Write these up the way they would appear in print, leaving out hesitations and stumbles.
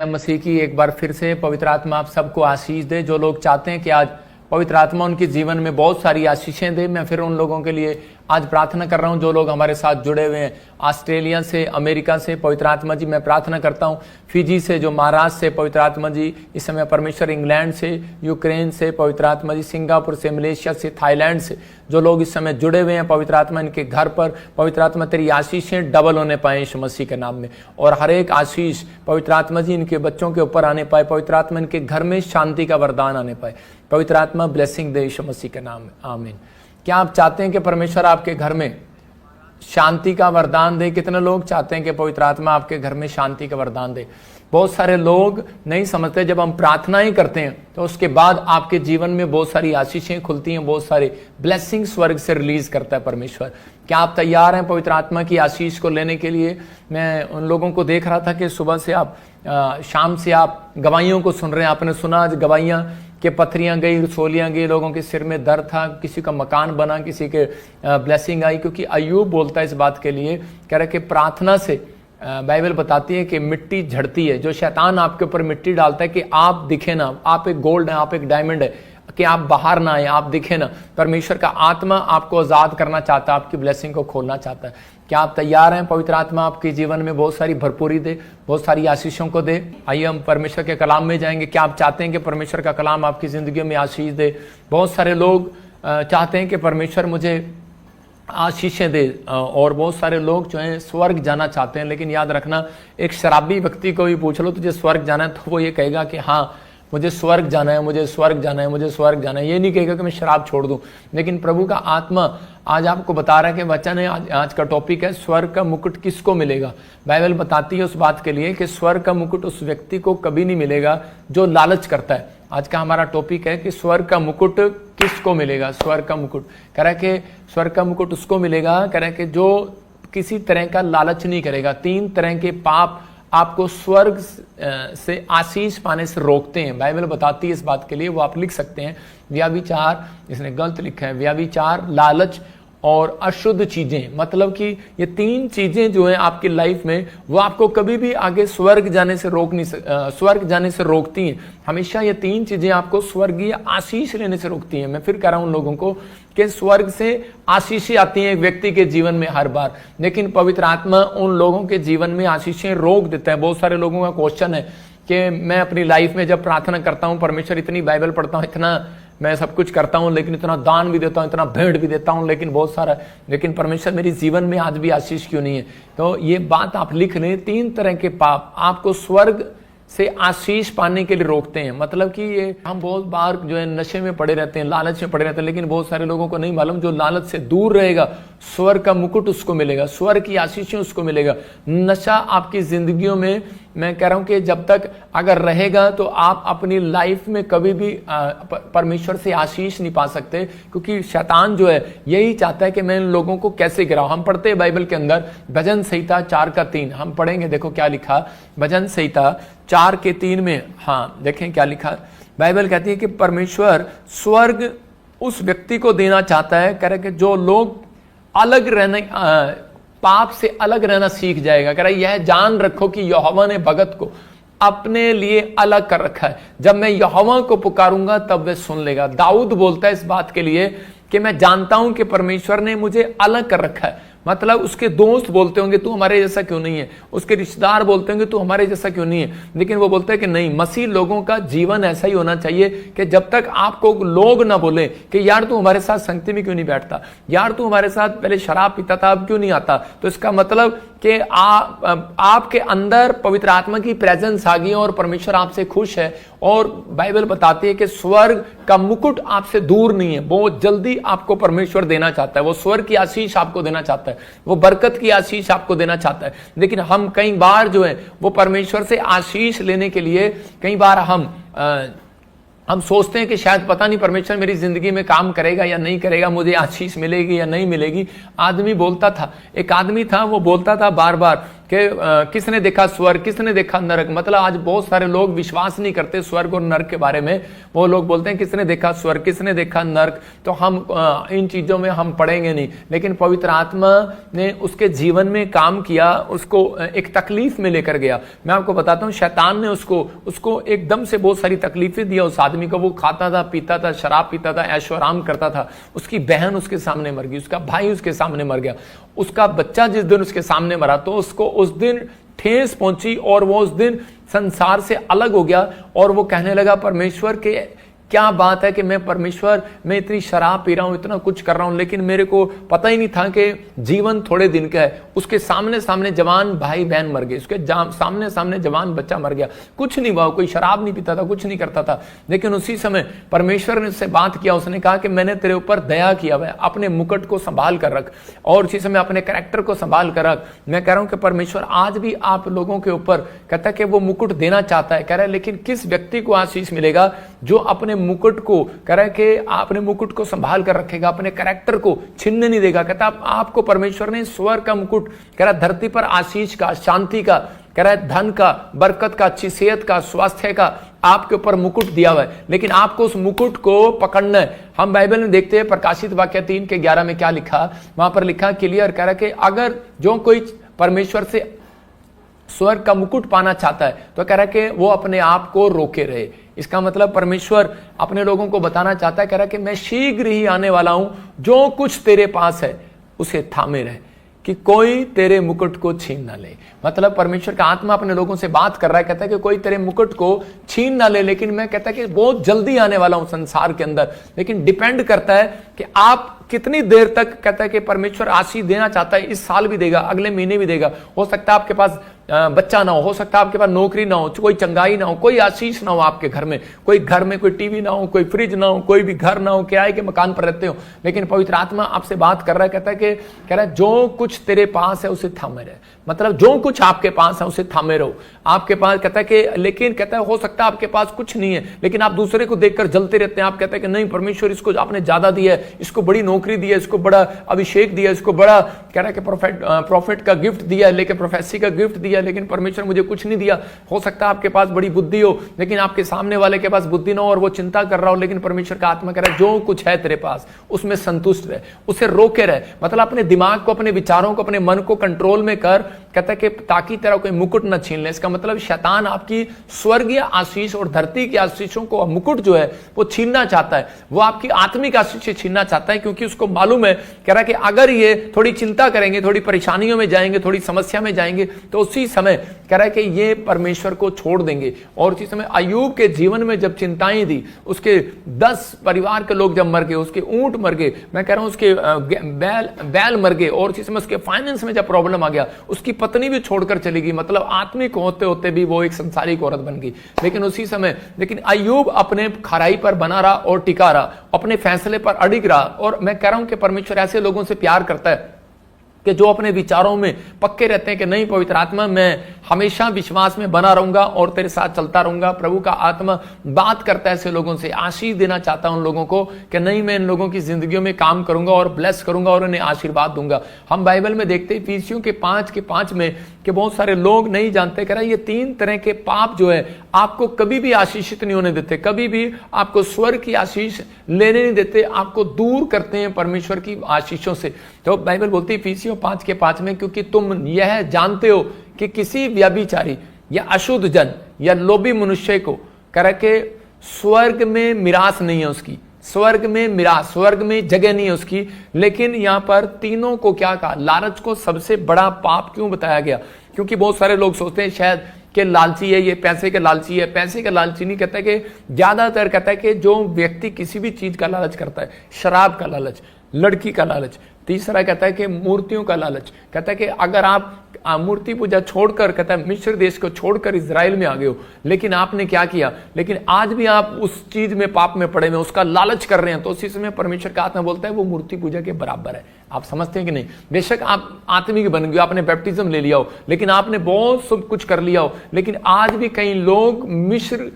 मसीह की एक बार फिर से पवित्र आत्मा आप सबको आशीष दे। जो लोग चाहते हैं कि आज पवित्र आत्मा उनके जीवन में बहुत सारी आशीषें दे, मैं फिर उन लोगों के लिए आज प्रार्थना कर रहा हूं जो लोग हमारे साथ जुड़े हुए हैं ऑस्ट्रेलिया से, अमेरिका से। पवित्र आत्मा जी मैं प्रार्थना करता हूं फिजी से, जो महाराष्ट्र से पवित्र आत्मा जी इस समय परमेश्वर, इंग्लैंड से, यूक्रेन से पवित्र आत्मा जी, सिंगापुर से, मलेशिया से, थाईलैंड से जो लोग इस समय जुड़े हुए हैं पवित्र आत्मा, इनके घर पर पवित्र आत्मा तेरी आशीषें डबल होने पाए यीशु मसीह के नाम में। और हर एक आशीष पवित्र आत्मा जी इनके बच्चों के ऊपर आने पाए, पवित्र आत्मा इनके घर में शांति का वरदान आने पाए, पवित्र आत्मा ब्लेसिंग दे यीशु मसीह के नाम में, आमीन। क्या आप चाहते हैं कि परमेश्वर आपके घर में शांति का वरदान दे? कितने लोग चाहते हैं कि पवित्र आत्मा आपके घर में शांति का वरदान दे? बहुत सारे लोग नहीं समझते, जब हम प्रार्थना ही करते हैं तो उसके बाद आपके जीवन में बहुत सारी आशीषें खुलती हैं, बहुत सारे ब्लेसिंग स्वर्ग से रिलीज करता है परमेश्वर। क्या आप तैयार हैं पवित्र आत्मा की आशीष को लेने के लिए? मैं उन लोगों को देख रहा था कि सुबह से आप शाम से आप गवाहियों को सुन रहे हैं। आपने सुना आज गवाहियां के पथरियां गई, रसोलियां गई, लोगों के सिर में दर्द था, किसी का मकान बना, किसी के ब्लेसिंग आई। क्योंकि अय्यूब बोलता है इस बात के लिए, कह रहा है कि प्रार्थना से बाइबल बताती है कि मिट्टी झड़ती है। जो शैतान आपके ऊपर मिट्टी डालता है कि आप दिखे ना, आप एक गोल्ड है, आप एक डायमंड है, कि आप बाहर ना आए, आप दिखे ना। परमेश्वर का आत्मा आपको आजाद करना चाहता है, आपकी ब्लेसिंग को खोलना चाहता है। क्या आप तैयार हैं पवित्र आत्मा आपके जीवन में बहुत सारी भरपूरी दे, बहुत सारी आशीषों को दे? आइए हम परमेश्वर के कलाम में जाएंगे। क्या आप चाहते हैं कि परमेश्वर का कलाम आपकी जिंदगी में आशीष दे? बहुत सारे लोग चाहते हैं कि परमेश्वर मुझे आशीषें दे, और बहुत सारे लोग जो हैं स्वर्ग जाना चाहते हैं। लेकिन याद रखना, एक शराबी व्यक्ति को भी पूछ लो तुझे स्वर्ग जाना है, तो वो ये कहेगा कि हाँ मुझे स्वर्ग जाना है, मुझे स्वर्ग जाना है, मुझे स्वर्ग जाना है। ये नहीं कहेगा कि मैं शराब छोड़ दूं। लेकिन प्रभु का आत्मा आज आपको बता रहा है कि वचन है, आज का टॉपिक है स्वर्ग का मुकुट किसको मिलेगा। बाइबल बताती है उस बात के लिए कि स्वर्ग का मुकुट उस व्यक्ति को कभी नहीं मिलेगा जो लालच करता है। आज का हमारा टॉपिक है कि स्वर्ग का मुकुट किसको मिलेगा। स्वर्ग का मुकुट कह रहा है कि स्वर्ग का मुकुट उसको मिलेगा, कह रहा है कि जो किसी तरह का लालच नहीं करेगा। 3 तरह के पाप आपको स्वर्ग से आशीष पाने से रोकते हैं। बाइबल बताती है इस बात के लिए, वो आप लिख सकते हैं। व्याभिचार, इसने गलत लिखा है, व्याभिचार, लालच और अशुद्ध चीजें। मतलब कि ये 3 चीजें जो हैं आपकी लाइफ में, वो आपको कभी भी आगे स्वर्ग जाने से स्वर्ग जाने से रोकती हैं। हमेशा ये 3 चीजें आपको स्वर्गीय आशीष लेने से रोकती हैं। मैं फिर कह रहा हूं उन लोगों को कि स्वर्ग से आशीषें आती हैं एक व्यक्ति के जीवन में हर बार, लेकिन पवित्र आत्मा उन लोगों के जीवन में आशीषें रोक देता है। बहुत सारे लोगों का क्वेश्चन है कि मैं अपनी लाइफ में जब प्रार्थना करता हूं, परमेश्वर इतनी बाइबल पढ़ता हूं, इतना मैं सब कुछ करता हूं, लेकिन इतना दान भी देता हूं, इतना भेंट भी देता हूं, लेकिन बहुत सारा, लेकिन परमेश्वर मेरे जीवन में आज भी आशीष क्यों नहीं है? तो ये बात आप लिख लें। 3 तरह के पाप आपको स्वर्ग से आशीष पाने के लिए रोकते हैं। मतलब कि ये हम बहुत बार जो है नशे में पड़े रहते हैं, लालच में पड़े रहते हैं, लेकिन बहुत सारे लोगों को नहीं मालूम, जो लालच से दूर रहेगा स्वर्ग का मुकुट उसको मिलेगा, स्वर्ग की आशीषें उसको मिलेगा। नशा आपकी जिंदगियों में, मैं कह रहा हूं कि जब तक अगर रहेगा तो आप अपनी लाइफ में कभी भी परमेश्वर से आशीष नहीं पा सकते, क्योंकि शैतान जो है यही चाहता है कि मैं इन लोगों को कैसे गिराऊं। हम पढ़ते हैं बाइबल के अंदर भजन संहिता 4:3, हम पढ़ेंगे, देखो क्या लिखा भजन संहिता 4:3 में। हाँ देखें क्या लिखा। बाइबल कहती है कि परमेश्वर स्वर्ग उस व्यक्ति को देना चाहता है, कह रहे कि जो लोग अलग रहने, पाप से अलग रहना सीख जाएगा। कह रहा है यह जान रखो कि यहोवा ने भगत को अपने लिए अलग कर रखा है, जब मैं यहोवा को पुकारूंगा तब वह सुन लेगा। दाऊद बोलता है इस बात के लिए कि मैं जानता हूं कि परमेश्वर ने मुझे अलग कर रखा है। मतलब उसके दोस्त बोलते होंगे तू हमारे जैसा क्यों नहीं है, उसके रिश्तेदार बोलते होंगे तू हमारे जैसा क्यों नहीं है, लेकिन वो बोलता है कि नहीं, मसीह लोगों का जीवन ऐसा ही होना चाहिए कि जब तक आपको लोग ना बोले कि यार तू हमारे साथ संगति में क्यों नहीं बैठता, यार तू हमारे साथ पहले शराब पीता था अब क्यों नहीं आता, तो इसका मतलब कि आपके अंदर पवित्र आत्मा की प्रेजेंस आ गई और परमेश्वर आपसे खुश है। और बाइबल बताती है कि स्वर्ग का मुकुट आपसे दूर नहीं है, बहुत जल्दी आपको परमेश्वर देना चाहता है। वो स्वर्ग की आशीष आपको देना चाहता है, वो बरकत की आशीष आपको देना चाहता है। लेकिन हम कई बार जो है वो परमेश्वर से आशीष लेने के लिए कई बार हम सोचते हैं कि शायद पता नहीं परमेश्वर मेरी जिंदगी में काम करेगा या नहीं करेगा, मुझे आशीष मिलेगी या नहीं मिलेगी। आदमी बोलता था, एक आदमी था, वो बोलता था बार बार किसने देखा स्वर्ग, किसने देखा नरक। मतलब आज बहुत सारे लोग विश्वास नहीं करते स्वर्ग और नरक के बारे में। वो लोग बोलते हैं किसने देखा स्वर्ग, किसने देखा नरक, तो हम इन चीजों में हम पढ़ेंगे नहीं। लेकिन पवित्र आत्मा ने उसके जीवन में काम किया, उसको एक तकलीफ में लेकर गया। मैं आपको बताता हूँ, शैतान ने उसको एकदम से बहुत सारी तकलीफें दिया उस आदमी को। वो खाता था, पीता था, शराब पीता था, ऐशो आराम करता था। उसकी बहन उसके सामने मर गई, उसका भाई उसके सामने मर गया, उसका बच्चा जिस दिन उसके सामने मरा तो उसको उस दिन ठेस पहुंची और वो उस दिन संसार से अलग हो गया। और वो कहने लगा परमेश्वर के क्या बात है कि मैं परमेश्वर, मैं इतनी शराब पी रहा हूं, इतना कुछ कर रहा हूं, लेकिन मेरे को पता ही नहीं था कि जीवन थोड़े दिन का है। उसके सामने सामने जवान भाई बहन मर गए, उसके सामने सामने जवान बच्चा मर गया, कुछ नहीं हुआ, कोई शराब नहीं पीता था, कुछ नहीं करता था। लेकिन उसी समय परमेश्वर ने उससे बात किया, उसने कहा कि मैंने तेरे ऊपर दया किया है, अपने मुकुट को संभाल कर रख और उसी समय अपने कैरेक्टर को संभाल कर रख। मैं कह रहा हूं कि परमेश्वर आज भी आप लोगों के ऊपर कहता है कि वो मुकुट देना चाहता है। कह रहा है लेकिन किस व्यक्ति को आशीष मिलेगा जो अपने मुकुट को कह रहा है कि अपने मुकुट को संभाल कर रखेगा, अपने कैरेक्टर को छीनने नहीं देगा। कहता आपको परमेश्वर ने स्वर्ग का मुकुट, कह रहा धरती पर आशीष का, शांति का, कह रहा है धन का, बरकत का, अच्छी सेहत का, स्वास्थ्य का आपके ऊपर मुकुट दिया हुआ है। लेकिन आपको उस मुकुट को पकड़ना है। हम बाइबल में देखते हैं प्रकाशित वाक्य 3:11 में क्या लिखा, वहां पर लिखा क्लियर, कह रहा है कि अगर जो कोई परमेश्वर से स्वर्ग का मुकुट पाना चाहता है तो कह रहा है कि वो अपने आप को रोके रहे। इसका मतलब परमेश्वर अपने लोगों को बताना चाहता है, कह रहा है कि मैं शीघ्र ही आने वाला हूं, जो कुछ तेरे पास है उसे थामे रहे कि कोई तेरे मुकुट को छीन ना ले। मतलब परमेश्वर का आत्मा अपने लोगों से बात कर रहा है, कहता है कि कोई तेरे मुकुट को छीन ना ले, लेकिन मैं कहता है कि बहुत जल्दी आने वाला हूं संसार के अंदर। लेकिन डिपेंड करता है कि आप कितनी देर तक, कहता है कि परमेश्वर आशीष देना चाहता है, इस साल भी देगा, अगले महीने भी देगा। हो सकता है आपके पास बच्चा ना हो सकता है आपके पास नौकरी ना हो, कोई चंगाई ना हो, कोई आशीष ना हो आपके घर में, कोई घर में कोई टीवी ना हो, कोई फ्रिज ना हो, कोई भी घर ना हो, किराए के मकान पर रहते हो। लेकिन पवित्र आत्मा आपसे बात कर रहा है, कहता है कि कह रहा है जो कुछ तेरे पास है उसे थामे रहे। मतलब जो कुछ आपके पास है उसे थामे रहो। आपके पास कहता है कि, लेकिन कहता है हो सकता है आपके पास कुछ नहीं है, लेकिन आप दूसरे को देखकर जलते रहते हैं। आप कहते हैं कि नहीं परमेश्वर इसको आपने ज्यादा दिया है, इसको बड़ी नौकरी दी है, इसको बड़ा अभिषेक दिया, इसको बड़ा कह रहा है कि प्रॉफिट का गिफ्ट दिया है, लेकिन प्रोफेसी का गिफ्ट दिया, लेकिन परमेश्वर मुझे कुछ नहीं दिया। हो सकता है आपके पास बड़ी बुद्धि हो, लेकिन आपके सामने वाले के पास बुद्धि ना हो और वो चिंता कर रहा हो, लेकिन परमेश्वर का आत्मा कह रहा है जो कुछ है तेरे पास उसमें संतुष्ट रहे, उसे रोके रहे। मतलब अपने दिमाग को, अपने विचारों को, अपने मन को कंट्रोल में कर, कहता है कि ताकि तेरा कोई मुकुट न छीन ले। इसका मतलब शैतान आपकी स्वर्गीय आशीष और धरती की आशीषों को, मुकुट जो है वो छीनना चाहता है। वो आपकी आत्मिक आशीष छीनना चाहता है, क्योंकि उसको मालूम है, कह रहा है कि अगर ये थोड़ी चिंता करेंगे, थोड़ी परेशानियों में जाएंगे, थोड़ी समस्या में जाएंगे, तो उसी समय कह रहा है कि ये परमेश्वर को छोड़ देंगे। और उसी समय अय्यूब के जीवन में जब चिंताएं दी, उसके 10 परिवार के लोग जब मर गए, उसके ऊंट मर गए, मैं कह रहा हूं उसके बैल मर गए, और उसी समय उसके फाइनेंस में जब प्रॉब्लम आ गया, उसकी पत्नी भी छोड़कर चली गई। मतलब आत्मिक होते होते भी वो एक संसारिक औरत बन गई। लेकिन उसी समय अय्यूब अपने खराई पर बना रहा और टिका रहा, अपने फैसले पर अडिग रहा। और मैं कह रहा हूं कि परमेश्वर ऐसे लोगों से प्यार करता है कि जो अपने विचारों में पक्के रहते हैं कि नहीं पवित्र आत्मा मैं हमेशा विश्वास में बना रहूंगा और तेरे साथ चलता रहूंगा। प्रभु का आत्मा बात करता है ऐसे लोगों से, आशीष देना चाहता है उन लोगों को कि नहीं मैं इन लोगों की जिंदगियों में काम करूंगा और ब्लेस करूंगा और उन्हें आशीर्वाद दूंगा। हम बाइबल में देखते हैं इफिसियों के 5:5 में कि बहुत सारे लोग नहीं जानते, कह रहा ये 3 तरह के पाप जो है आपको कभी भी आशीषित नहीं होने देते, कभी भी आपको स्वर्ग की आशीष लेने नहीं देते, आपको दूर करते हैं परमेश्वर की आशीषों से। तो बाइबल बोलती है इफिसियों 5:5 में, क्योंकि तुम यह जानते हो कि किसी व्यभिचारी या अशुद्ध जन या लोभी मनुष्य को कह रहा कि स्वर्ग में मिरास नहीं है उसकी, स्वर्ग में मिरास, स्वर्ग में जगह नहीं है उसकी। लेकिन यहां पर तीनों को क्या कहा, लालच को सबसे बड़ा पाप क्यों बताया गया? क्योंकि बहुत सारे लोग सोचते हैं शायद कि लालची है, ये पैसे के लालची है। पैसे का लालची नहीं, कहता है कि ज्यादातर कहता है कि जो व्यक्ति किसी भी चीज का लालच करता है, शराब का लालच, लड़की का लालच, तीसरा कहता है कि मूर्तियों का लालच। कहता है कि अगर आप मूर्ति पूजा छोड़कर, कहता है मिस्र देश को छोड़कर इजराइल में आ गए हो, लेकिन आपने क्या किया, लेकिन आज भी आप उस चीज में पाप में पड़े हुए, उसका लालच कर रहे हैं, तो उसी समय परमेश्वर का आत्मा बोलता है वो मूर्ति पूजा के बराबर है। आप समझते हैं कि नहीं? बेशक आप आत्मिक बन गए, आपने बैप्टिज्म ले लिया हो, लेकिन आपने बहुत सब कुछ कर लिया हो, लेकिन आज भी कई लोग मिस्र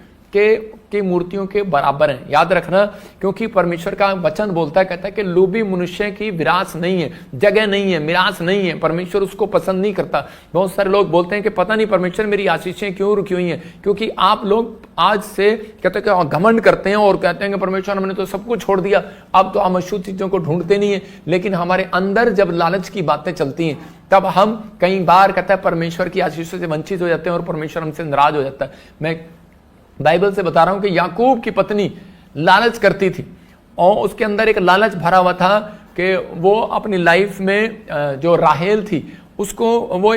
उसकी मूर्तियों के बराबर हैं। याद रखना, क्योंकि परमेश्वर का वचन बोलता है, कहता है कि लोभी मनुष्य की विरासत नहीं है, जगह नहीं है, मिरास नहीं है, परमेश्वर उसको पसंद नहीं करता। बहुत सारे लोग बोलते हैं कि पता नहीं परमेश्वर मेरी आशीषें क्यों रुकी हुई हैं, क्योंकि आप लोग आज से कहते हैं कि घमंड करते हैं और कहते हैं कि परमेश्वर हमने तो सब कुछ छोड़ दिया, अब तो हम अशुद्ध चीजों को ढूंढते नहीं है। लेकिन हमारे अंदर जब लालच की बातें चलती हैं तब हम कई बार कहता है परमेश्वर की आशीषों से वंचित हो जाते हैं और परमेश्वर हमसे नाराज हो जाता है। मैं बाइबल से बता रहा हूं कि याकूब की पत्नी लालच करती थी और उसके अंदर एक लालच भरा हुआ था कि वो अपनी लाइफ में जो राहेल थी उसको वो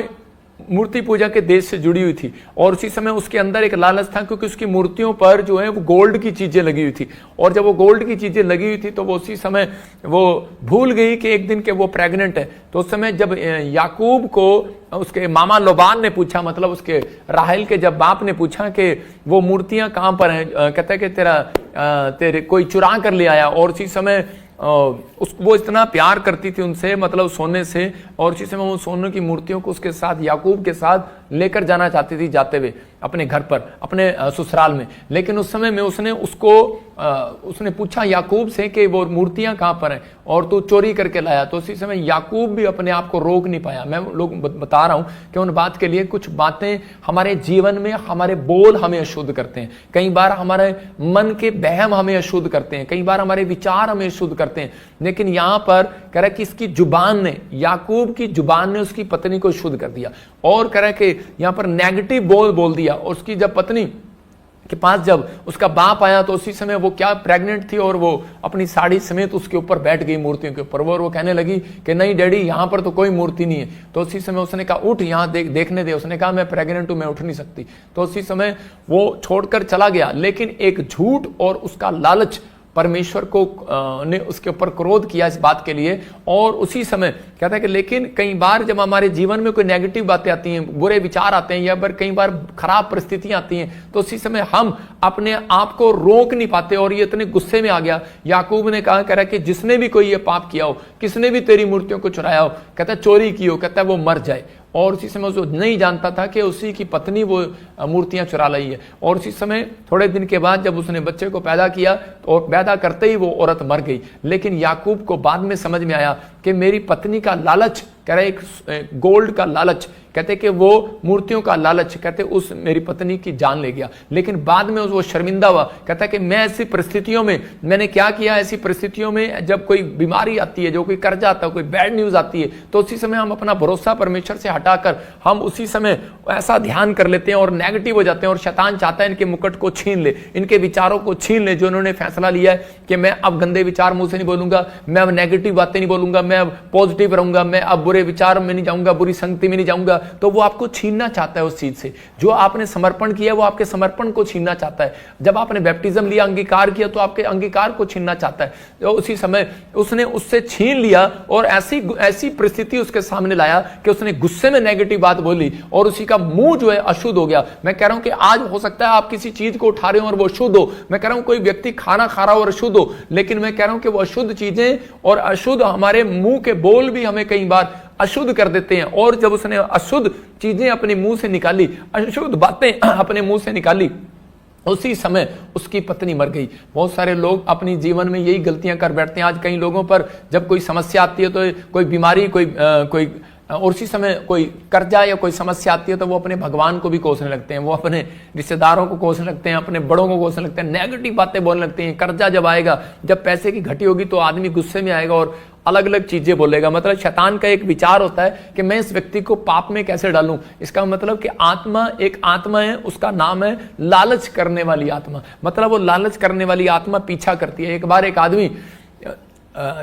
मूर्ति पूजा के देश से जुड़ी हुई थी और उसी समय उसके अंदर एक लालच था, क्योंकि उसकी मूर्तियों पर जो है वो गोल्ड की चीजें लगी हुई थी और जब वो गोल्ड की चीजें लगी हुई थी तो वो उसी समय वो भूल गई कि एक दिन के वो प्रेग्नेंट है। तो उस समय जब याकूब को उसके मामा लोबान ने पूछा, मतलब उसके राहेल के जब बाप ने पूछा कि वो मूर्तियां कहां पर हैं, कहता है कि तेरे कोई चुरा कर ले आया। और उसी समय वो इतना प्यार करती थी उनसे, मतलब सोने से, और उसी समय वो सोने की मूर्तियों को उसके साथ याकूब के साथ लेकर जाना चाहती थी जाते हुए अपने घर पर, अपने ससुराल में। लेकिन उस समय में उसने पूछा याकूब से कि वो मूर्तियां कहां पर हैं और तू चोरी करके लाया। तो उसी समय याकूब भी अपने आप को रोक नहीं पाया। मैं लोग बता रहा हूं कि उन बात के लिए कुछ बातें हमारे जीवन में, हमारे बोल हमें अशुद्ध करते हैं, कई बार हमारे मन के बहम हमें अशुद्ध करते हैं, कई बार हमारे विचार हमें अशुद्ध करते हैं। लेकिन यहां पर कह रहा कि इसकी जुबान ने, याकूब की जुबान ने उसकी पत्नी को शुद्ध कर दिया और कह रहा कि यहां पर नेगेटिव बोल दिया। और उसकी जब पत्नी के पास जब उसका बाप आया तो उसी समय वो क्या प्रेग्नेंट थी और वो अपनी साड़ी समेत उसके ऊपर बैठ गई, मूर्तियों के ऊपर। वो कहने लगी कि नहीं डैडी, यहां पर तो कोई मूर्ति नहीं है। तो उसी समय उसने कहा उठ, यहां देखने दे। उसने कहा मैं प्रेग्नेंट हूं, मैं उठ नहीं सकती। तो उसी समय वो छोड़कर चला गया। लेकिन एक झूठ और उसका लालच परमेश्वर को ने उसके ऊपर क्रोध किया इस बात के लिए। और उसी समय कहता है कि लेकिन कई बार जब हमारे जीवन में कोई नेगेटिव बातें आती हैं, बुरे विचार आते हैं या फिर कई बार खराब परिस्थितियां आती हैं, तो उसी समय हम अपने आप को रोक नहीं पाते और ये इतने गुस्से में आ गया। याकूब ने कहा, कह रहा कि जिसने भी कोई ये पाप किया हो, किसने भी तेरी मूर्तियों को चुराया हो, कहता है चोरी की हो, कहता है वो मर जाए। और उसी समय वो नहीं जानता था कि उसी की पत्नी वो मूर्तियां चुरा लाई है। और उसी समय थोड़े दिन के बाद जब उसने बच्चे को पैदा किया और पैदा करते ही वो औरत मर गई। लेकिन याकूब को बाद में समझ में आया कि मेरी पत्नी का लालच, कह रहे एक गोल्ड का लालच, कहते कि वो मूर्तियों का लालच, कहते उस मेरी पत्नी की जान ले गया। लेकिन बाद में वो शर्मिंदा हुआ, कहता कि मैं ऐसी परिस्थितियों में मैंने क्या किया। ऐसी परिस्थितियों में जब कोई बीमारी आती है, जो कोई कर्जा आता है, कोई बैड न्यूज आती है, तो उसी समय हम अपना भरोसा परमेश्वर से हटाकर हम उसी समय ऐसा ध्यान कर लेते हैं और नेगेटिव हो जाते हैं। और शैतान चाहता है इनके मुकुट को छीन ले, इनके विचारों को छीन ले, जो उन्होंने फैसला लिया है कि मैं अब गंदे विचार मुंह से नहीं बोलूंगा, मैं अब नेगेटिव बातें नहीं बोलूंगा, मैं अब पॉजिटिव रहूंगा, मैं अब बुरे विचार में नहीं जाऊंगा, बुरी संगति में नहीं जाऊंगा। तो वो आपको छीनना चाहता है उस चीज से जो आपने समर्पण किया, वो आपके समर्पण को छीनना चाहता है। जब आपने बैप्टिज्म लिया, अंगीकार किया, तो आपके अंगीकार को छीनना चाहता है। तो उसी समय उसने उससे छीन लिया और ऐसी परिस्थिति उसके सामने लाया कि उसने गुस्से में नेगेटिव बात बोली और उसी का मुंह जो है अशुद्ध हो गया। मैं कह रहा हूं कि आज हो सकता है आप किसी चीज को उठा रहे हो और वो शुद्ध हो। मैं कह रहा हूं कोई व्यक्ति खाना खा रहा हो और अशुद्ध हो, लेकिन मैं कह रहा हूं कि वो अशुद्ध चीजें और अशुद्ध हमारे मुंह के बोल भी हमें कई बार अशुद्ध कर देते हैं। और जब उसने अशुद्ध चीजें अपने मुंह से निकाली, अशुद्ध बातें अपने मुंह से निकाली, उसी समय उसकी पत्नी मर गई। बहुत सारे लोग अपनी जीवन में यही गलतियां कर बैठते हैं। आज कई लोगों पर जब कोई समस्या आती है, तो कोई बीमारी, कोई और उसी समय कोई कर्जा या कोई समस्या आती है, तो वो अपने भगवान को भी कोसने लगते हैं, वो अपने रिश्तेदारों को कोसने लगते हैं, अपने बड़ों को कोसने लगते हैं, नेगेटिव बातें बोलने लगते हैं। कर्जा जब आएगा, जब पैसे की घटी होगी, तो आदमी गुस्से में आएगा और अलग अलग चीजें बोलेगा। मतलब शैतान का एक विचार होता है कि मैं इस व्यक्ति को पाप में कैसे डालूं। इसका मतलब कि आत्मा, एक आत्मा है, उसका नाम है लालच करने वाली आत्मा। मतलब वो लालच करने वाली आत्मा पीछा करती है। एक बार एक आदमी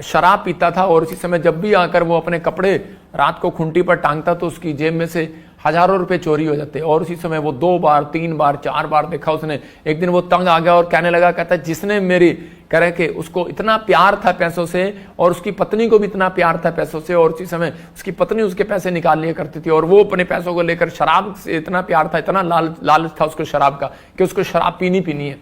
शराब पीता था और इसी समय जब भी आकर वो अपने कपड़े रात को खूंटी पर टांगता, तो उसकी जेब में से हजारों रुपए चोरी हो जाते। और उसी समय वो 2 बार 3 बार 4 बार देखा उसने। एक दिन वो तंग आ गया और कहने लगा, कहता जिसने मेरी कह रहे कि उसको इतना प्यार था पैसों से और उसकी पत्नी को भी इतना प्यार था पैसों से, और उसी समय उसकी पत्नी उसके पैसे निकाल लिया करती थी और वो अपने पैसों को लेकर शराब से इतना प्यार था, इतना लालच था उसको शराब का कि उसको शराब पीनी है।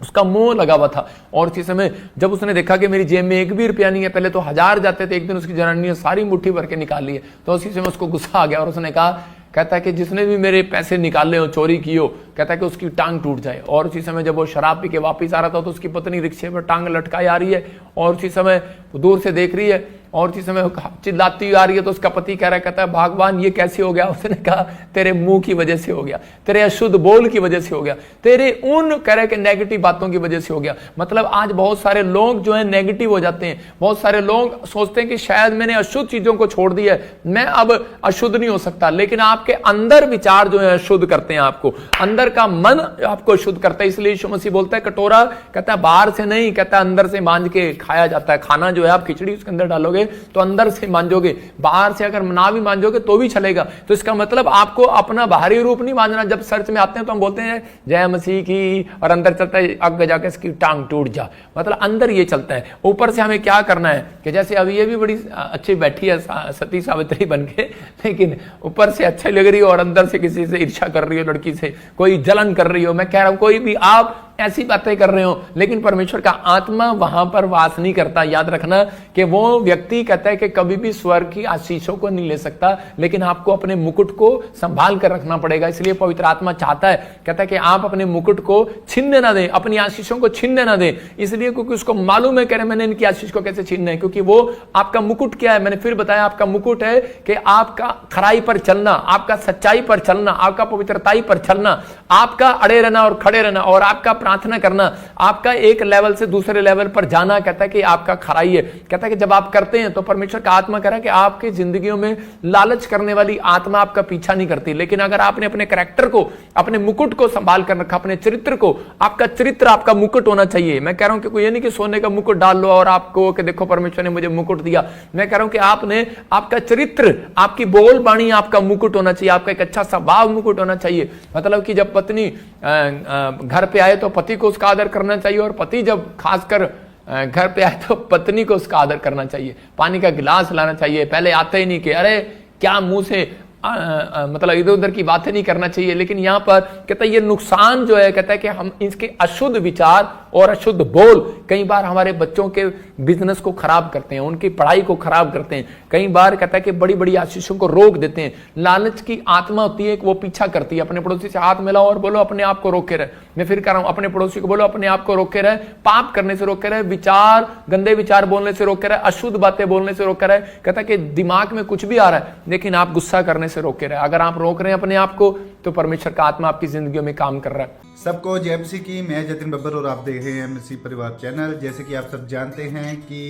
उसका मोह लगा हुआ था। और इसी समय जब उसने देखा कि मेरी जेब में 1 भी रुपया नहीं है, पहले तो 1000 जाते थे, एक दिन उसकी जनानी ने सारी मुट्ठी भर के निकाल ली है, तो उसी समय उसको गुस्सा आ गया और उसने कहा कहता है कि जिसने भी मेरे पैसे निकाले हो, चोरी की हो, कहता है कि उसकी टांग टूट जाए। और उसी समय जब वो शराब पी के वापिस आ रहा था तो उसकी पत्नी रिक्शे पर टांग लटकाई आ रही है और उसी समय दूर से देख रही है और उसी समय चिल्लाती आ रही है। तो उसका पति कह रहा है, कहता है भगवान ये कैसे हो गया? उसने कहा तेरे मुंह की वजह से हो गया, तेरे अशुद्ध बोल की वजह से हो गया, तेरे उन कह रहे के नेगेटिव बातों की वजह से हो गया। मतलब आज बहुत सारे लोग जो है नेगेटिव हो जाते हैं। बहुत सारे लोग सोचते हैं कि शायद मैंने अशुद्ध चीजों को छोड़ दिया है, मैं अब अशुद्ध नहीं हो सकता। लेकिन आपके अंदर विचार जो है अशुद्ध करते हैं आपको, अंदर का मन आपको अशुद्ध करता है। इसलिए यीशु मसीह बोलता है कटोरा कहता है बाहर से नहीं, कहता है अंदर से मांज के खाया जाता है। खाना जो है आप खिचड़ी उसके अंदर डालोगे तो अंदर से मांजोगे, बाहर से अगर ना भी मांजोगे तो भी चलेगा। तो इसका मतलब आपको अपना बाहरी रूप नहीं मांजना। जब चर्च में आते हैं तो हम बोलते हैं जय मसीह की, और अंदर चलता है आगे जाके इसकी टांग टूट जा। मतलब अंदर ये चलता है। ऊपर से हमें क्या करना है कि जैसे अभी ये भी बड़ी अच्छी बैठी है सती सावित्री बन के, लेकिन ऊपर से अच्छी लग रही हो और अंदर से किसी से ईर्ष्या कर रही हो, लड़की से कोई जलन कर रही हो। मैं कह रहा हूं कोई भी आप ऐसी बातें कर रहे हो, लेकिन परमेश्वर का आत्मा वहां पर वास नहीं करता। याद रखना कि वो व्यक्ति कहता है कि कभी भी स्वर्ग की आशीषों को नहीं ले सकता, लेकिन आपको अपने मुकुट को संभाल कर रखना पड़ेगा। इसलिए पवित्र आत्मा चाहता है, कहता है कि आप अपने मुकुट को छीनने ना दें, अपनी आशीषों को छीनने ना दें। इसलिए क्योंकि उसको मालूम है, कह रहे मैंने इनकी आशीष को कैसे छीनना है, क्योंकि वो आपका मुकुट क्या है। मैंने फिर बताया आपका मुकुट है कि आपका खराई पर चलना, आपका सच्चाई पर चलना, आपका पवित्रताई पर चलना, आपका अड़े रहना और खड़े रहना, और आपका प्रार्थना करना, आपका एक लेवल से दूसरे लेवल पर जाना, कहता है कि आपका खराई है। कहता है कि जब आप करते हैं तो परमेश्वर का आत्मा कह रहा है कि आपकी जिंदगियों में लालच करने वाली आत्मा आपका पीछा नहीं करती। लेकिन अगर आपने अपने कैरेक्टर को, अपने मुकुट को संभाल कर रखा, अपने चरित्र को, आपका चरित्र आपका मुकुट होना चाहिए। मैं कह रहा हूं कि कोई ये नहीं कि सोने का मुकुट डाल लो और आपको कि देखो परमेश्वर ने मुझे मुकुट दिया। मैं कह रहा हूं कि आपने, आपका चरित्र, आपकी बोल बाणी आपका मुकुट होना चाहिए, आपका एक अच्छा स्वभाव मुकुट होना चाहिए। मतलब कि जब पत्नी घर पे आए तो पति को उसका आदर करना चाहिए, और पति जब खासकर घर पे आए तो पत्नी को उसका आदर करना चाहिए। पानी का गिलास लाना चाहिए, पहले आते ही नहीं कि अरे क्या मुंह से मतलब इधर उधर की बातें नहीं करना चाहिए। लेकिन यहां पर कहता है ये नुकसान जो है, कहता है कि हम इसके अशुद्ध विचार और अशुद्ध बोल कई बार हमारे बच्चों के बिजनेस को खराब करते हैं, उनकी पढ़ाई को खराब करते हैं। कई बार कहता है कि बड़ी बड़ी आशीषों को रोक देते हैं। लालच की आत्मा होती है कि वो पीछा करती है। अपने पड़ोसी से हाथ मिलाओ और बोलो अपने आप को रोके रहे। मैं फिर कह रहा हूं, अपने पड़ोसी को बोलो अपने आप को रोके रहे, पाप करने से रोके रहे, विचार, गंदे विचार बोलने से रोके रहे, अशुद्ध बातें बोलने से रोके रहे। कहता है कि दिमाग में कुछ भी आ रहा है लेकिन आप गुस्सा करने से रोके रहे। अगर आप रोक रहे हैं अपने आप को तो परमेश्वर का आत्मा आपकी जिंदगी में काम कर रहा है। सबको जय मसीह की। मैं जतिन बब्बर और आप देख रहे हैं मसीह परिवार चैनल। जैसे कि आप सब जानते हैं कि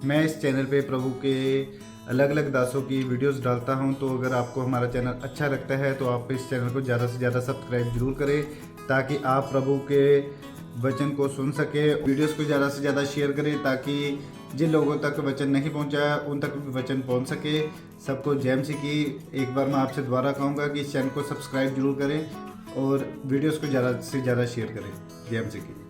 मैं इस चैनल पे प्रभु के अलग अलग दासों की वीडियोस डालता हूं। तो अगर आपको हमारा चैनल अच्छा लगता है तो आप इस चैनल को ज़्यादा से ज़्यादा सब्सक्राइब जरूर करें, ताकि आप प्रभु के वचन को सुन सके। वीडियोस को ज़्यादा से ज़्यादा शेयर करें ताकि जिन लोगों तक वचन नहीं पहुंचा उन तक भी वचन पहुंच सके। सबको जय मसीह की। एक बार मैं आपसे दोबारा कहूँगा कि इस चैनल को सब्सक्राइब जरूर करें और वीडियोस को ज़्यादा से ज़्यादा शेयर करें। जय मसीह की।